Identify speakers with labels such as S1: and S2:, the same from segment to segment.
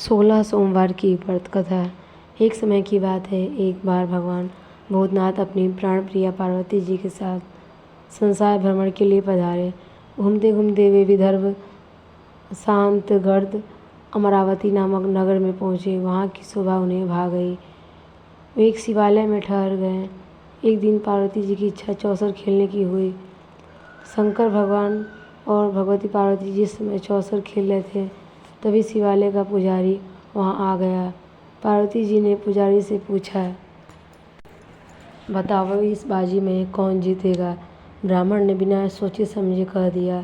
S1: 16 सोमवार की व्रत कथा। एक समय की बात है, एक बार भगवान भूतनाथ अपनी प्राणप्रिया पार्वती जी के साथ संसार भ्रमण के लिए पधारे। घूमते घूमते वे विदर्भ शांतगर्द अमरावती नामक नगर में पहुँचे। वहाँ की शोभा उन्हें भा गई। वे एक शिवालय में ठहर गए। एक दिन पार्वती जी की इच्छा चौसर खेलने की हुई। शंकर भगवान और भगवती पार्वती जिस समय चौसर खेल रहे थे, तभी शिवालय का पुजारी वहाँ आ गया। पार्वती जी ने पुजारी से पूछा, बताओ इस बाजी में कौन जीतेगा। ब्राह्मण ने बिना सोचे समझे कह दिया,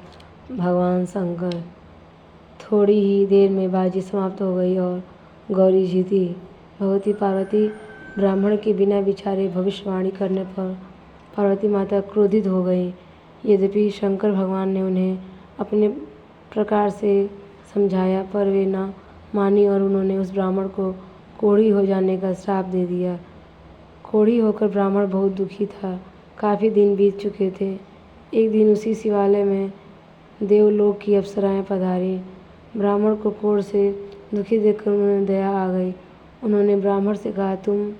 S1: भगवान शंकर। थोड़ी ही देर में बाजी समाप्त हो गई और गौरी जीती। भगवती पार्वती ब्राह्मण के बिना विचारे भविष्यवाणी करने पर पार्वती माता क्रोधित हो गई। यद्यपि शंकर भगवान ने उन्हें अपने प्रकार से समझाया, पर वे न मानी और उन्होंने उस ब्राह्मण को कोढ़ी हो जाने का श्राप दे दिया। कोढ़ी होकर ब्राह्मण बहुत दुखी था। काफ़ी दिन बीत चुके थे। एक दिन उसी शिवालय में देवलोक की अप्सराएं पधारी। ब्राह्मण को कोढ़ से दुखी देखकर उन्हें दया आ गई। उन्होंने ब्राह्मण से कहा, तुम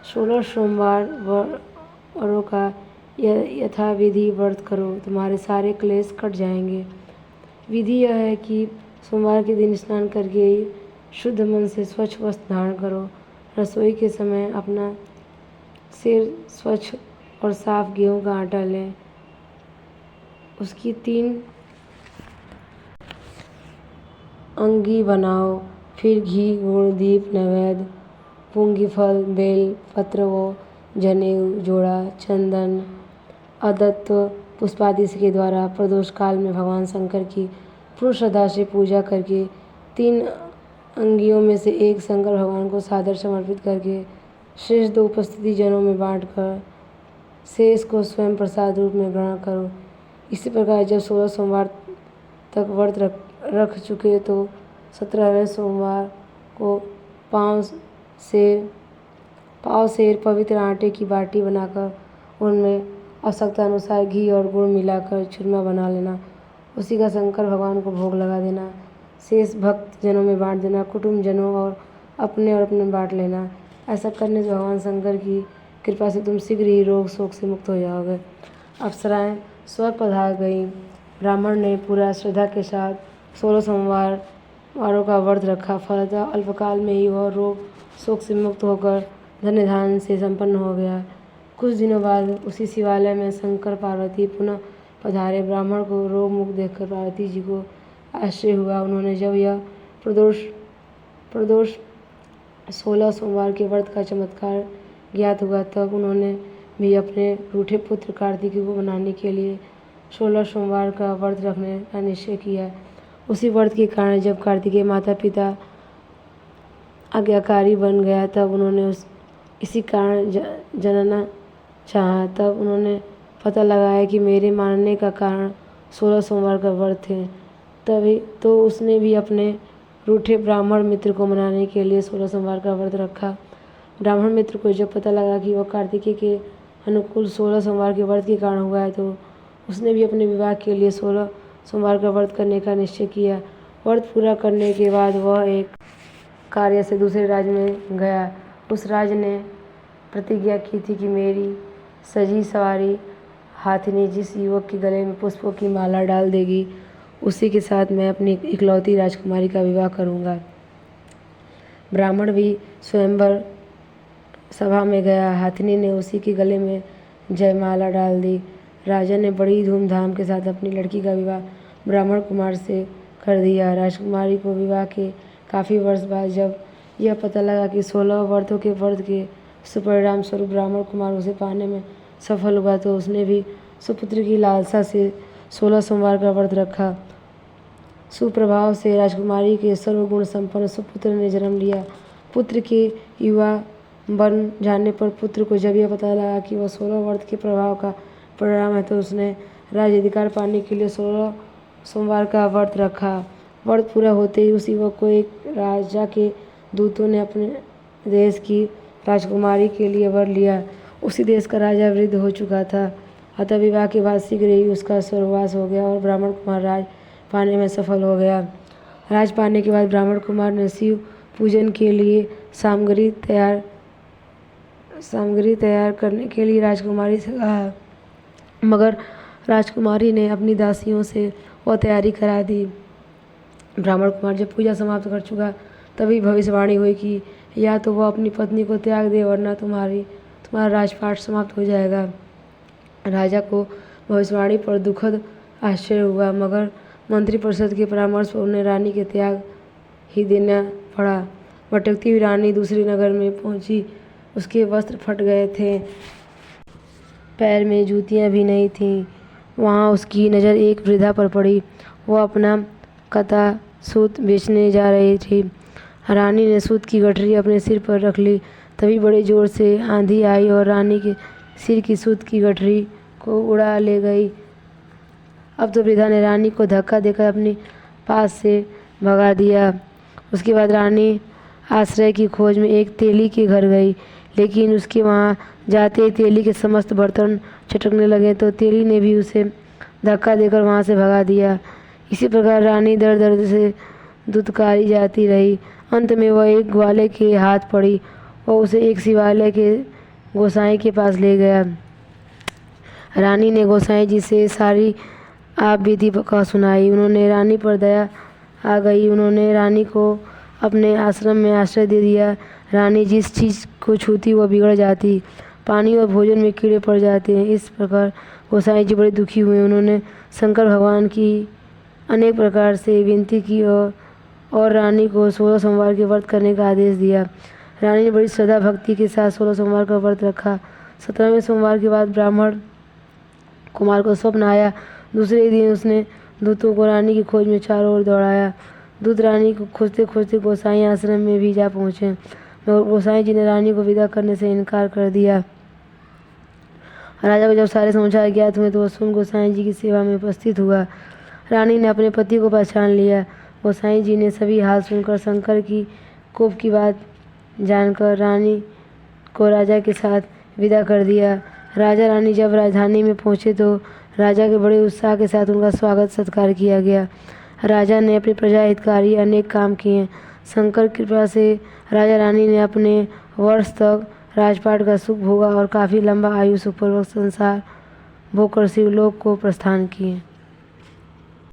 S1: 16 सोमवार वरों का यथाविधि व्रत करो, तुम्हारे सारे क्लेश कट जाएंगे। विधि यह है कि सोमवार के दिन स्नान करके शुद्ध मन से स्वच्छ वस्त्र धारण करो। रसोई के समय अपना सिर स्वच्छ और साफ गेहूं का आटा लें। उसकी 3 अंगी बनाओ। फिर घी, गुड़, दीप, नैवेद्य, पुंगी फल, बेल पत्र व जनेऊ, जोड़ा, चंदन, अदत्त पुष्पादि के द्वारा प्रदोष काल में भगवान शंकर की पूर्ण श्रद्धा से पूजा करके 3 अंगियों में से एक शंकर भगवान को सादर समर्पित करके शेष 2 उपस्थिति जनों में बांटकर शेष को स्वयं प्रसाद रूप में ग्रहण करो। इसी प्रकार जब 16 सोमवार तक व्रत रख चुके तो 17वें सोमवार को पाँव सेर पवित्र आटे की बाटी बनाकर उनमें आवश्यकता अनुसार घी और गुड़ मिलाकर चूरमा बना लेना। उसी का शंकर भगवान को भोग लगा देना। शेष भक्त जनों में बांट देना। कुटुंब जनों और अपने बांट लेना। ऐसा करने से भगवान शंकर की कृपा से तुम शीघ्र ही रोग शोक से मुक्त हो जाओगे। अप्सराएं स्वर्ग पधार गईं। ब्राह्मण ने पूरा श्रद्धा के साथ 16 सोमवार वारों का व्रत रखा। फलतः अल्पकाल में ही वह रोग शोक से मुक्त होकर धन्य धान्य से संपन्न हो गया। कुछ दिनों बाद उसी शिवालय में शंकर पार्वती पुनः पधारे। ब्राह्मण को रोग मुक्त देखकर पार्वती जी को आश्चर्य हुआ। उन्होंने जब यह प्रदोष 16 सोमवार के व्रत का चमत्कार ज्ञात हुआ, तब उन्होंने भी अपने रूठे पुत्र कार्तिकेय को मनाने के लिए 16 सोमवार का व्रत रखने का निश्चय किया। उसी व्रत के कारण जब कार्तिकेय माता पिता आज्ञाकारी बन गया, तब उन्होंने इसी कारण जनना चाहा। तब उन्होंने पता लगाया कि मेरे मानने का कारण 16 सोमवार का व्रत है। तभी तो उसने भी अपने रूठे ब्राह्मण मित्र को मनाने के लिए 16 सोमवार का व्रत रखा। ब्राह्मण मित्र को जब पता लगा कि वह कार्तिकेय के अनुकूल 16 सोमवार के व्रत के कारण हुआ है, तो उसने भी अपने विवाह के लिए 16 सोमवार का व्रत करने का निश्चय किया। व्रत पूरा करने के बाद वह एक कार्य से दूसरे राज्य में गया। उस राज्य ने प्रतिज्ञा की थी कि मेरी सजी सवारी हाथिनी जिस युवक के गले में पुष्पों की माला डाल देगी, उसी के साथ मैं अपनी इकलौती राजकुमारी का विवाह करूंगा। ब्राह्मण भी स्वयंवर सभा में गया। हाथिनी ने उसी के गले में जयमाला डाल दी। राजा ने बड़ी धूमधाम के साथ अपनी लड़की का विवाह ब्राह्मण कुमार से कर दिया। राजकुमारी को विवाह के काफ़ी वर्ष बाद जब यह पता लगा कि 16 व्रतों के व्रत के सुपरिणाम स्वरूप ब्राह्मण कुमार उसे पाने में सफल हुआ, तो उसने भी सुपुत्र की लालसा से 16 सोमवार का व्रत रखा। सुप्रभाव से राजकुमारी के सर्वगुण संपन्न सुपुत्र ने जन्म लिया। पुत्र के युवा बन जाने पर पुत्र को जब यह पता लगा कि वह 16 व्रत के प्रभाव का परिणाम है, तो उसने राज्य अधिकार पाने के लिए 16 सोमवार का व्रत रखा। व्रत पूरा होते ही उस युवक को एक राजा के दूतों ने अपने देश की राजकुमारी के लिए वर लिया। उसी देश का राजा वृद्ध हो चुका था, अतः विवाह के बाद शीघ्र ही उसका स्वर्गवास हो गया और ब्राह्मण कुमार राज पाने में सफल हो गया। राज पाने के बाद ब्राह्मण कुमार ने शिव पूजन के लिए सामग्री तैयार करने के लिए राजकुमारी से कहा, मगर राजकुमारी ने अपनी दासियों से वह तैयारी करा दी। ब्राह्मण कुमार जब पूजा समाप्त कर चुका तभी भविष्यवाणी हुई कि या तो वह अपनी पत्नी को त्याग दे वरना तुम्हारा राजपाट समाप्त हो जाएगा। राजा को भविष्यवाणी पर दुखद आश्चर्य हुआ, मगर मंत्रिपरिषद के परामर्श पर उन्हें रानी के त्याग ही देना पड़ा। भटकती हुई रानी दूसरे नगर में पहुंची। उसके वस्त्र फट गए थे, पैर में जूतियां भी नहीं थीं। वहाँ उसकी नज़र एक वृद्धा पर पड़ी। वह अपना कता सूत बेचने जा रही थी। रानी ने सूत की गठरी अपने सिर पर रख ली। तभी बड़े जोर से आंधी आई और रानी के सिर की सूत की गठरी को उड़ा ले गई। अब तो वृद्धा ने रानी को धक्का देकर अपने पास से भगा दिया। उसके बाद रानी आश्रय की खोज में एक तेली के घर गई, लेकिन उसके वहाँ जाते ही तेली के समस्त बर्तन चटकने लगे तो तेली ने भी उसे धक्का देकर वहाँ से भगा दिया। इसी प्रकार रानी दर दर से दुत्कारी जाती रही। अंत में वह एक ग्वाले के हाथ पड़ी और उसे एक शिवालय के गोसाई के पास ले गया। रानी ने गोसाई जी से सारी आप विधि का सुनाई। उन्होंने रानी पर दया आ गई। उन्होंने रानी को अपने आश्रम में आश्रय दे दिया। रानी जिस चीज़ को छूती वह बिगड़ जाती, पानी और भोजन में कीड़े पड़ जाते हैं। इस प्रकार गोसाई जी बड़े दुखी हुए। उन्होंने शंकर भगवान की अनेक प्रकार से विनती की और रानी को 16 सोमवार के व्रत करने का आदेश दिया। रानी ने बड़ी श्रद्धा भक्ति के साथ 16 सोमवार का व्रत रखा। 17वें सोमवार के बाद ब्राह्मण कुमार को स्वप्न आया। दूसरे दिन उसने दूतों को रानी की खोज में चारों ओर दौड़ाया। दूत रानी को खोजते खोजते गोसाई आश्रम में भी जा पहुँचे, मगर गोसाई जी ने रानी को विदा करने से इनकार कर दिया। राजा को जब सारे समाचार ज्ञात हुए तो वह स्वयं गोसाई जी की सेवा में उपस्थित हुआ। रानी ने अपने पति को पहचान लिया। गोसाई जी ने सभी हाल सुनकर शंकर की कोप की बात जानकर रानी को राजा के साथ विदा कर दिया। राजा रानी जब राजधानी में पहुँचे तो राजा के बड़े उत्साह के साथ उनका स्वागत सत्कार किया गया। राजा ने अपनी प्रजा हितकारी अनेक काम किए। शंकर की कृपा से राजा रानी ने अपने वर्ष तक राजपाट का सुख भोगा और काफ़ी लंबा आयु सुखपूर्वक संसार भोग कर शिवलोक को प्रस्थान किए।